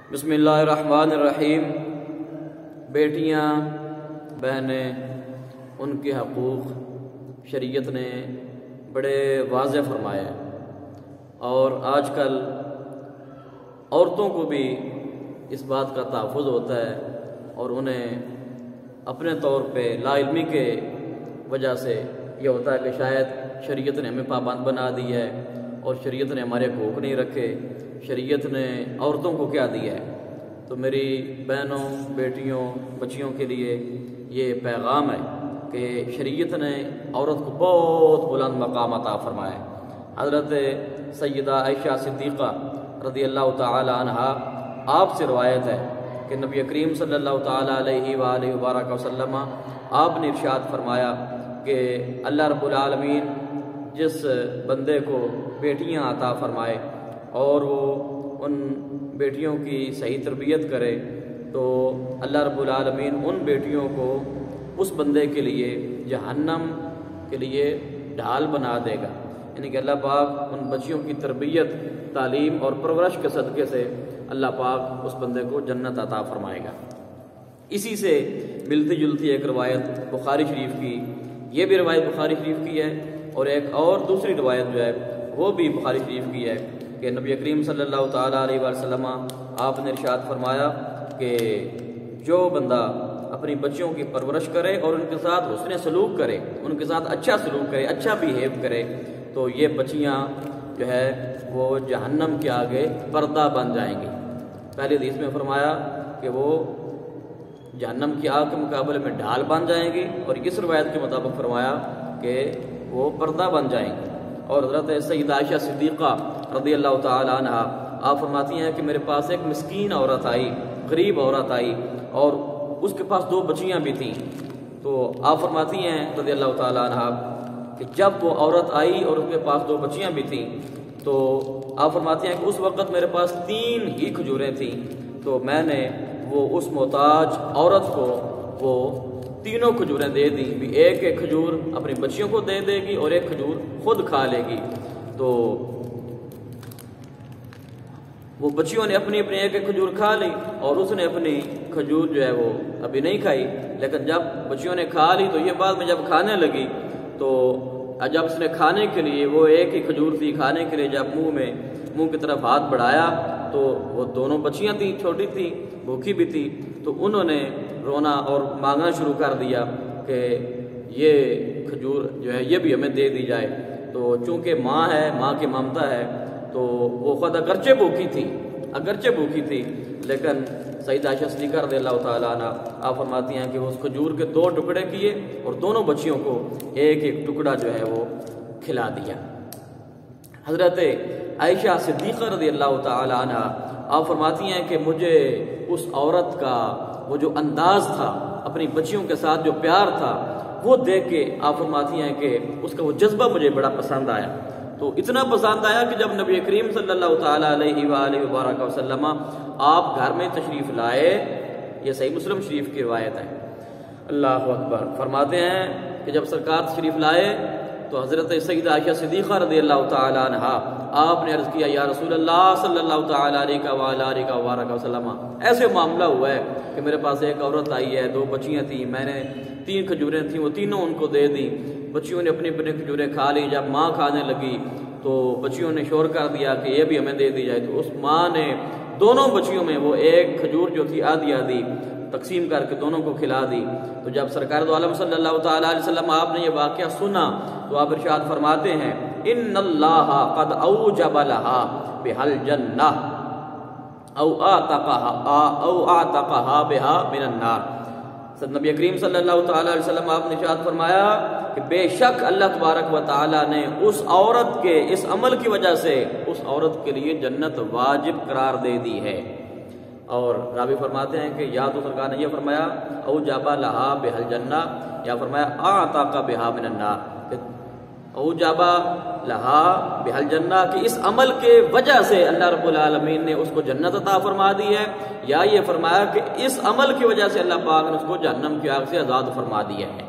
بسم اللہ الرحمن الرحیم۔ بیٹیاں، بہنیں، ان کے حقوق شریعت نے بڑے واضح فرمایا ہے، اور آج کل عورتوں کو بھی اس بات کا تحفظ ہوتا ہے اور انہیں اپنے طور پہ لا علمی کے وجہ سے یہ ہوتا ہے کہ شاید شریعت نے ہمیں پابند بنا دی ہے اور شریعت نے ہمارے حقوق نہیں رکھے، شریعت نے عورتوں کو کیا دیا ہے۔ تو میری بہنوں، بیٹیوں، بچیوں کے لیے یہ پیغام ہے کہ شریعت نے عورت کو بہت بلند مقام عطا فرمایا ہے۔ حضرت سیدہ عائشہ صدیقہ رضی اللہ تعالی عنہا آپ سے روایت ہے کہ نبی کریم صلی اللہ تعالی علیہ وآلہ وبارک وسلم آپ نے ارشاد فرمایا کہ اللہ رب العالمین جس بندے کو بیٹیاں عطا فرمائے اور وہ ان بیٹیوں کی صحیح تربیت کرے تو اللہ رب العالمین ان بیٹیوں کو اس بندے کے لیے جہنم کے لیے ڈھال بنا دے گا، یعنی کہ اللہ پاک ان بچیوں کی تربیت، تعلیم اور پرورش کے صدقے سے اللہ پاک اس بندے کو جنت عطا فرمائے گا۔ اسی سے ملتی جلتی ایک روایت بخاری شریف کی، یہ بھی روایت بخاری شریف کی ہے، اور ایک اور دوسری روایت جو ہے وہ بھی بخاری شریف کی ہے کہ نبی کریم صلی اللہ تعالیٰ علیہ وسلم آپ نے ارشاد فرمایا کہ جو بندہ اپنی بچیوں کی پرورش کرے اور ان کے ساتھ حسن سلوک کرے، ان کے ساتھ اچھا سلوک کرے، اچھا بیہیو کرے، تو یہ بچیاں جو ہے وہ جہنم کے آگے پردہ بن جائیں گی۔ پہلی حدیث میں فرمایا کہ وہ جہنم کی آگ کے مقابلے میں ڈھال بن جائیں گی، اور اس روایت کے مطابق فرمایا کہ وہ پردہ بن جائیں گی۔ اور حضرت سیدہ عائشہ صدیقہ رضی اللہ تعالی عنہ آپ فرماتی ہیں کہ میرے پاس ایک مسکین عورت آئی، غریب عورت آئی، اور اس کے پاس 2 بچیاں بھی تھیں۔ تو آپ فرماتی ہیں رضی اللہ تعالی عنہ کہ جب وہ عورت آئی اور اس کے پاس 2 بچیاں بھی تھیں تو آپ فرماتی ہیں کہ اس وقت میرے پاس 3 ہی کھجوریں تھیں، تو میں نے وہ اس محتاج عورت کو وہ 3 کھجوریں دے دیں، بھی ایک کھجور اپنی بچیوں کو دے دے گی اور ایک کھجور خود کھا لے گی۔ تو وہ بچیوں نے اپنی ایک کھجور کھا لی اور اس نے اپنی کھجور جو ہے وہ ابھی نہیں کھائی، لیکن جب بچیوں نے کھا لی تو یہ بعد میں جب کھانے لگی تو جب اس نے کھانے کے لیے، وہ ایک ہی کھجور تھی، کھانے کے لیے جب منہ کی طرف ہاتھ بڑھایا تو وہ 2 بچیاں تھیں، چھوٹی تھی، بھوکی بھی تھی، تو انہوں نے رونا اور مانگنا شروع کر دیا کہ یہ کھجور جو ہے یہ بھی ہمیں دے دی جائے۔ تو چونکہ ماں ہے، ماں کی ممتا ہے، تو وہ خود اگرچہ بھوکی تھی لیکن سیدہ عائشہ صدیقہ رضی اللہ تعالیٰ عنہ آپ فرماتی ہیں کہ وہ اس کھجور کے 2 ٹکڑے کیے اور دونوں بچیوں کو ایک ٹکڑا جو ہے وہ کھلا دیا۔ حضرت عائشہ صدیقہ رضی اللہ تعالیٰ عنہ آپ فرماتی ہیں کہ مجھے اس عورت کا وہ جو انداز تھا، اپنی بچیوں کے ساتھ جو پیار تھا، وہ دیکھ کے آپ فرماتی ہیں کہ اس کا وہ جذبہ مجھے بڑا پسند آیا۔ تو اتنا پسند آیا کہ جب نبی کریم صلی اللہ تعالیٰ علیہ وآلہ وبارک وسلم آپ گھر میں تشریف لائے، یہ صحیح مسلم شریف کی روایت ہے، اللہ اکبر، فرماتے ہیں کہ جب سرکار تشریف لائے تو حضرت سیدہ عائشہ صدیقہ رضی اللہ تعالیٰ عنہ آپ نے عرض کیا، یا رسول اللہ صلی اللہ تعالیٰ علیہ وآلہ وبارک وسلم، ایسے معاملہ ہوا ہے کہ میرے پاس ایک عورت آئی ہے، 2 بچیاں تھیں، میں نے 3 کھجوریں تھیں، وہ تینوں ان کو دے دیں، بچیوں نے اپنی کھجوریں کھا لی، جب ماں کھانے لگی تو بچیوں نے شور کر دیا کہ یہ بھی ہمیں دے دی جائے، تو اس ماں نے دونوں بچیوں میں وہ ایک کھجور جو تھی آدھی تقسیم کر کے دونوں کو کھلا دی۔ تو جب سرکار دو عالم صلی اللہ تعالیٰ علیہ وسلم آپ نے یہ واقعہ سنا تو آپ ارشاد فرماتے ہیں، ان اللہ قد اوجب لها بها الجنہ او اعتقها بها من النار۔ نبی کریم صلی اللہ تعالیٰ علیہ وسلم آپ نے ارشاد فرمایا کہ بے شک اللہ تبارک و تعالیٰ نے اس عورت کے اس عمل کی وجہ سے اس عورت کے لیے جنت واجب قرار دے دی ہے۔ اور راوی فرماتے ہیں کہ یا تو سرکار نے یہ فرمایا اوجب لها بها الجنہ، یا فرمایا اعتق بها من النار، اوجب لها بها الجنہ کہ اس عمل کے وجہ سے اللہ رب العالمین نے اس کو جنت عطا فرما دی ہے، یا یہ فرمایا کہ اس عمل کی وجہ سے اللہ پاک نے اس کو جہنم کی آگ سے آزاد فرما دیا ہے۔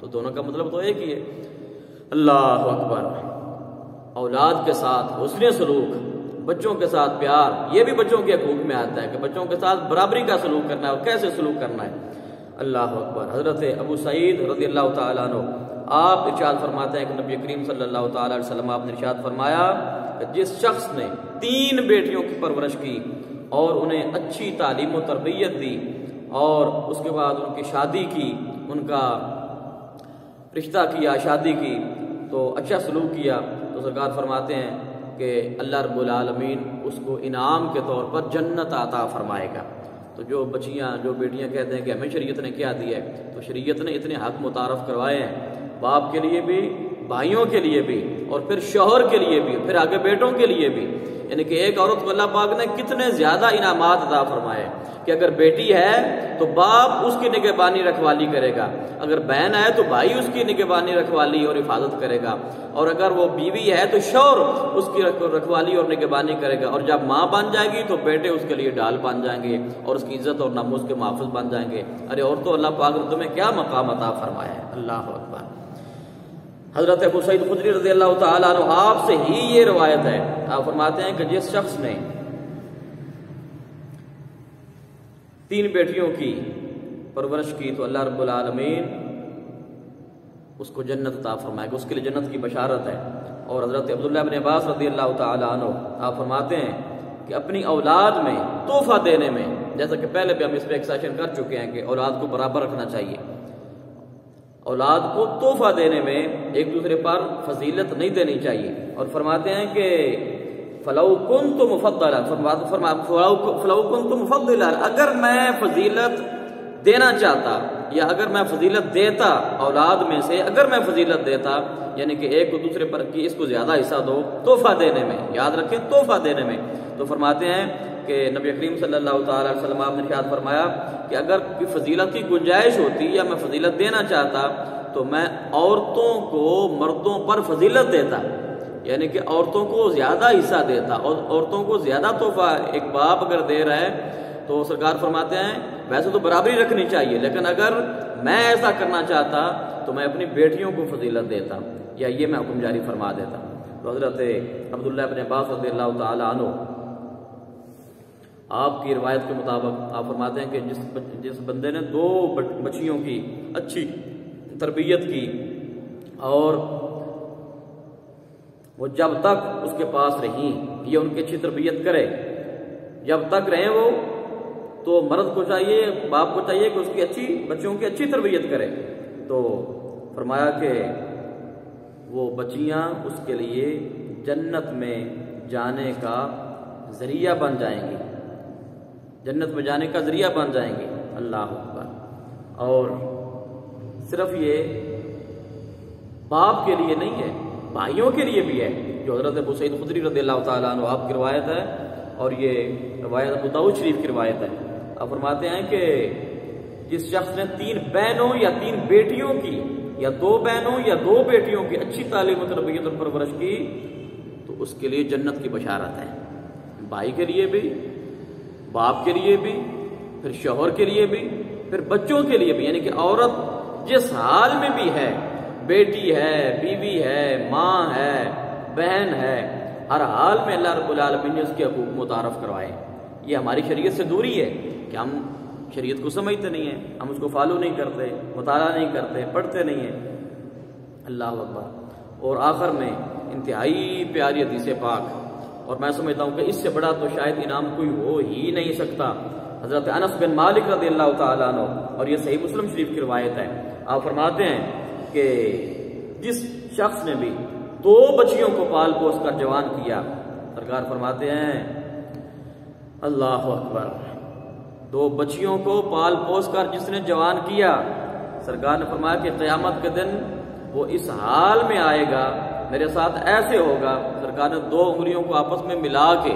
تو دونوں کا مطلب تو ایک ہی ہے۔ اللہ اکبر۔ اولاد کے ساتھ حسن سلوک، بچوں کے ساتھ پیار، یہ بھی بچوں کے حقوق میں آتا ہے کہ بچوں کے ساتھ برابری کا سلوک کرنا ہے اور کیسے سلوک کرنا ہے۔ اللہ اکبر۔ حضرت ابو سعید رضی اللہ تعالیٰ عنہ آپ ارشاد فرماتے ہیں کہ نبی کریم صلی اللہ تعالیٰ علیہ وسلم آپ نے ارشاد فرمایا کہ جس شخص نے 3 بیٹیوں کی پرورش کی اور انہیں اچھی تعلیم و تربیت دی اور اس کے بعد ان کی شادی کی، ان کا رشتہ کیا، شادی کی، تو اچھا سلوک کیا، تو سرکار فرماتے ہیں کہ اللہ رب العالمین اس کو انعام کے طور پر جنت عطا فرمائے گا۔ تو جو بچیاں، جو بیٹیاں کہتے ہیں کہ ہمیں شریعت نے کیا دیا ہے، تو شریعت نے اتنے حق متعارف کروائے ہیں، باپ کے لیے بھی، بھائیوں کے لیے بھی، اور پھر شوہر کے لیے بھی، پھر آگے بیٹوں کے لیے بھی۔ یعنی کہ ایک عورت کو اللہ پاک نے کتنے زیادہ انعامات عطا فرمائے کہ اگر بیٹی ہے تو باپ اس کی نگہبانی رکھوالی کرے گا، اگر بہن ہے تو بھائی اس کی نگہبانی رکھوالی اور حفاظت کرے گا، اور اگر وہ بیوی ہے تو شوہر اس کی رکھوالی اور نگہبانی کرے گا، اور جب ماں بن جائے گی تو بیٹے اس کے لیے ڈال بن جائیں گے اور اس کی عزت اور ناموس کے محافظ بن جائیں گے۔ ارے عورتوں، اللہ پاک نے تمہیں کیا مقام عطا فرمایا ہے۔ اللہ اکبر۔ حضرت ابو سعید خدری رضی اللہ تعالیٰ عنہ آپ سے ہی یہ روایت ہے، آپ فرماتے ہیں کہ جس شخص نے 3 بیٹیوں کی پرورش کی تو اللہ رب العالمین اس کو جنت عطا فرمائے گا، اس کے لیے جنت کی بشارت ہے۔ اور حضرت عبداللہ بن عباس رضی اللہ تعالیٰ عنہ آپ فرماتے ہیں کہ اپنی اولاد میں تحفہ دینے میں، جیسا کہ پہلے بھی ہم اس پہ ایک سیشن کر چکے ہیں کہ اولاد کو برابر رکھنا چاہیے، اولاد کو تحفہ دینے میں ایک دوسرے پر فضیلت نہیں دینی چاہیے۔ اور فرماتے ہیں کہ فَلَوْ كُنْتُ مُفَضِّلًا، فَلَوْ كُنْتُ مُفَضِّلًا، اگر میں فضیلت دینا چاہتا یا اگر میں فضیلت دیتا اولاد میں سے، اگر میں فضیلت دیتا، یعنی کہ ایک کو دوسرے پر کی اس کو زیادہ حصہ دو تحفہ دینے میں، یاد رکھیں تحفہ دینے میں، تو فرماتے ہیں کہ نبی کریم صلی اللہ تعالیٰ علیہ وسلم آپ نے ارشاد فرمایا کہ اگر کوئی فضیلت کی گنجائش ہوتی یا میں فضیلت دینا چاہتا تو میں عورتوں کو مردوں پر فضیلت دیتا، یعنی کہ عورتوں کو زیادہ حصہ دیتا، اور عورتوں کو زیادہ تحفہ ایک باپ اگر دے رہا ہے تو سرکار فرماتے ہیں ویسے تو برابری رکھنی چاہیے، لیکن اگر میں ایسا کرنا چاہتا تو میں اپنی بیٹیوں کو فضیلت دیتا یا یہ میں حکم جاری فرما دیتا۔ تو حضرت عبداللہ بن عباس رضی اللہ تعالیٰ عنہ آپ کی روایت کے مطابق آپ فرماتے ہیں کہ جس بندے نے 2 بچیوں کی اچھی تربیت کی اور وہ جب تک اس کے پاس رہیں، یہ ان کی اچھی تربیت کرے، جب تک رہیں وہ، تو مرد کو چاہیے، باپ کو چاہیے کہ اس کی بچوں کی اچھی تربیت کرے۔ تو فرمایا کہ وہ بچیاں اس کے لیے جنت میں جانے کا ذریعہ بن جائیں گی، جنت میں جانے کا ذریعہ بن جائیں گے۔ اللہ اکبر۔ اور صرف یہ باپ کے لیے نہیں ہے، بھائیوں کے لیے بھی ہے، جو حضرت ابو سعید خدری رضی اللہ تعالیٰ عنہ آپ کی روایت ہے، اور یہ روایت ابو داؤد شریف کی روایت ہے۔ آپ فرماتے ہیں کہ جس شخص نے 3 بہنوں یا 3 بیٹیوں کی، یا 2 بہنوں یا 2 بیٹیوں کی اچھی تعلیم و تربیت اور پرورش کی تو اس کے لیے جنت کی بشارت ہے، بھائی کے لیے بھی، باپ کے لیے بھی، پھر شوہر کے لیے بھی، پھر بچوں کے لیے بھی۔ یعنی کہ عورت جس حال میں بھی ہے، بیٹی ہے، بیوی ہے، ماں ہے، بہن ہے، ہر حال میں اللہ رب العالمین نے اس کے حقوق متعارف کروائے۔ یہ ہماری شریعت سے دوری ہے کہ ہم شریعت کو سمجھتے نہیں ہیں، ہم اس کو فالو نہیں کرتے، مطالعہ نہیں کرتے، پڑھتے نہیں ہیں۔ اللہ اکبر۔ اور آخر میں انتہائی پیاری حدیث پاک، اور میں سمجھتا ہوں کہ اس سے بڑا تو شاید انعام کوئی ہو ہی نہیں سکتا، حضرت انس بن مالک رضی اللہ تعالیٰ عنہ، اور یہ صحیح مسلم شریف کی روایت ہے۔ آپ فرماتے ہیں کہ جس شخص نے بھی 2 بچیوں کو پال پوس کر جوان کیا، سرکار فرماتے ہیں اللہ اکبر، 2 بچیوں کو پال پوس کر جس نے جوان کیا، سرکار نے فرمایا کہ قیامت کے دن وہ اس حال میں آئے گا، میرے ساتھ ایسے ہوگا۔ سرکار نے 2 انگلیوں کو آپس میں ملا کے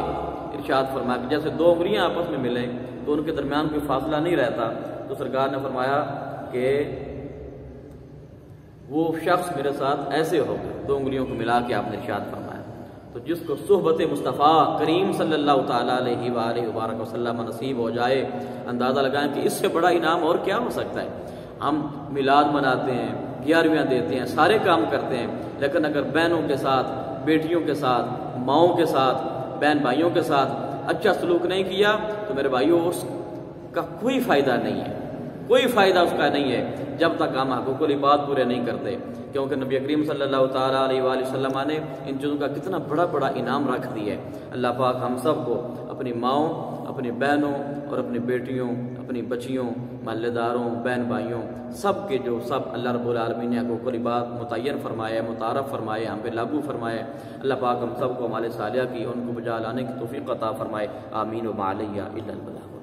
ارشاد فرمایا کہ جیسے 2 انگلیاں آپس میں ملیں تو ان کے درمیان کوئی فاصلہ نہیں رہتا، تو سرکار نے فرمایا کہ وہ شخص میرے ساتھ ایسے ہوگا، 2 انگلیوں کو ملا کے آپ نے ارشاد فرمایا۔ تو جس کو صحبت مصطفیٰ کریم صلی اللہ تعالیٰ علیہ وآلہ وبارک وسلم نصیب ہو جائے، اندازہ لگائیں کہ اس سے بڑا انعام اور کیا ہو سکتا ہے۔ ہم میلاد مناتے ہیں، 11ویاں دیتے ہیں، سارے کام کرتے ہیں، لیکن اگر بہنوں کے ساتھ، بیٹیوں کے ساتھ، ماؤں کے ساتھ بہن بھائیوں کے ساتھ اچھا سلوک نہیں کیا تو میرے بھائیوں اس کا کوئی فائدہ نہیں ہے، کوئی فائدہ اس کا نہیں ہے جب تک ہم حقوق العباد پورے نہیں کرتے، کیونکہ نبی کریم صلی اللہ تعالیٰ علیہ وآلہ وسلم نے ان چیزوں کا کتنا بڑا بڑا انعام رکھ دیا ہے۔ اللہ پاک ہم سب کو اپنی ماؤں، اپنی بہنوں اور اپنی بیٹیوں، اپنی بچیوں، محلے داروں، بہن بھائیوں سب کے جو سب اللہ رب العالمین نے حقوق العباد متعین فرمایا، متعارف فرمائے، ہم پہ لاگو فرمائے، اللہ پاک ہم سب کو اعمال صالحہ کی ان کو بجا لانے کی توفیق عطا فرمائے۔ آمین و ما علیہ الا البلاغ۔